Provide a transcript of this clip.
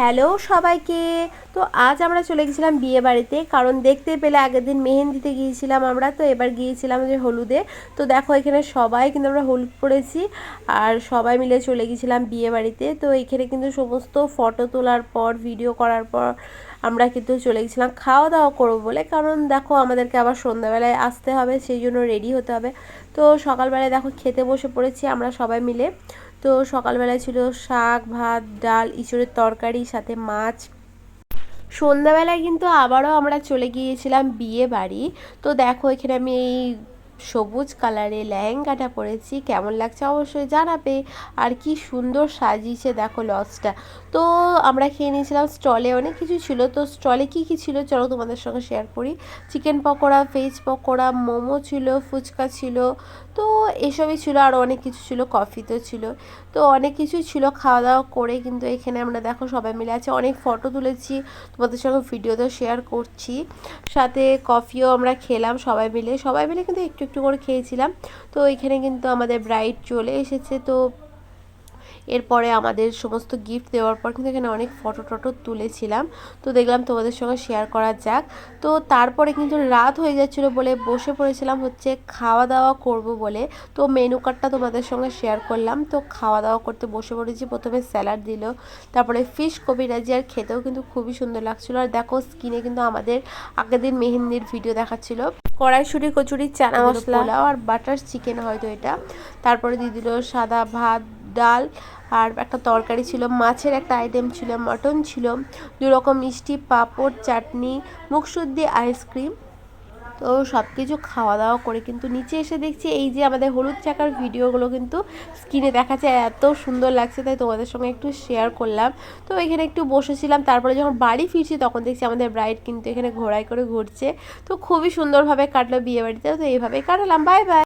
Hello সবাইকে। তো আজ আমরা চলে গেছিলাম বিয়ে বাড়িতে, কারণ দেখতে পেলে আগের দিন মেহেন্দিতে গিয়েছিলাম আমরা, তো এবার গিয়েছিলাম যে হলুদে। তো দেখো এখানে সবাই কিন্তু আমরা হলুদ পরেছি আর সবাই মিলে চলে গেছিলাম বিয়ে বাড়িতে। তো এখানে কিন্তু সমস্ত ফটো তোলার পর ভিডিও করার পর আমরা কিন্তু চলে গেছিলাম খাওয়া দাওয়া করবো বলে, কারণ দেখো আমাদেরকে আবার সন্ধ্যাবেলায় আসতে হবে, সেই জন্য রেডি হতে হবে। তো সকালবেলায় দেখো খেতে বসে পড়েছি আমরা সবাই মিলে। তো সকালবেলায় ছিল শাক, ভাত, ডাল, ইঁচড়ের তরকারি, সাথে মাছ। সন্ধ্যাবেলায় কিন্তু আবারও আমরা চলে গিয়েছিলাম বিয়ে বাড়ি। তো দেখো এখানে আমি এই সবুজ কালারের লেহেঙ্গাটা পরেছি, কেমন লাগছে অবশ্যই জানাবে। আর কি সুন্দর সাজিয়েছে দেখো লজটা। তো আমরা খেয়ে নিয়েছিলাম স্টলে, অনেক কিছু ছিল। তো স্টলে কি কি ছিল চলো তোমাদের সঙ্গে শেয়ার করি। চিকেন পকোড়া, ভেজ পকোড়া, মোমো ছিল, ফুচকা ছিল, তো এসবই ছিল, আরও অনেক কিছু ছিল, কফি তো ছিল। তো অনেক কিছুই ছিল, খাওয়া দাওয়া করে কিন্তু এখানে আমরা দেখো সবাই মিলে আছে, অনেক ফটো তুলেছি, তোমাদের সঙ্গে ভিডিওতেও শেয়ার করছি। সাথে কফিও আমরা খেলাম সবাই মিলে কিন্তু একটু একটু করে খেয়েছিলাম। তো এখানে কিন্তু আমাদের ব্রাইড চলে এসেছে। তো এরপরে আমাদের সমস্ত গিফট দেওয়ার পর কিন্তু এখানে অনেক ফটো টটো তুলেছিলাম। তো দেখলাম তোমাদের সঙ্গে শেয়ার করা যাক। তো তারপরে কিন্তু রাত হয়ে যাচ্ছিলো বলে বসে পড়েছিলাম হচ্ছে খাওয়া দাওয়া করব বলে। তো মেনু কার্ডটা তোমাদের সঙ্গে শেয়ার করলাম। তো খাওয়া দাওয়া করতে বসে পড়েছি, প্রথমে স্যালাড দিল, তারপরে ফিশ কবিরাজি, আর খেতেও কিন্তু খুবই সুন্দর লাগছিলো। আর দেখো স্কিনে কিন্তু আমাদের আগের দিন মেহেন্দির ভিডিও দেখাচ্ছিলো। কড়াইশুঁটি, কচুরি, চানা মশলা, পোলাও আর বাটার চিকেন হয়তো এটা। তারপরে দিয়ে দিল সাদা ভাত, ডাল, আর একটা তরকারি ছিল, মাছের একটা আইটেম ছিল, মটন ছিল, 2 রকম মিষ্টি, পাঁপড়, চাটনি, মুখশুদ্ধি, আইসক্রিম। তো সব কিছু খাওয়া দাওয়া করে কিন্তু নিচে এসে দেখছি এই যে আমাদের হলুদ চাকার ভিডিওগুলো কিন্তু স্ক্রিনে দেখাচ্ছে, এত সুন্দর লাগছে, তাই তোমাদের সঙ্গে একটু শেয়ার করলাম। তো এখানে একটু বসেছিলাম, তারপরে যখন বাড়ি ফিরছি তখন দেখছি আমাদের ব্রাইড কিন্তু এখানে ঘোড়ায় করে ঘুরছে। তো খুবই সুন্দরভাবে কাটলো বিয়ে বাড়িতে। তো এইভাবেই কাটালাম। Bye bye.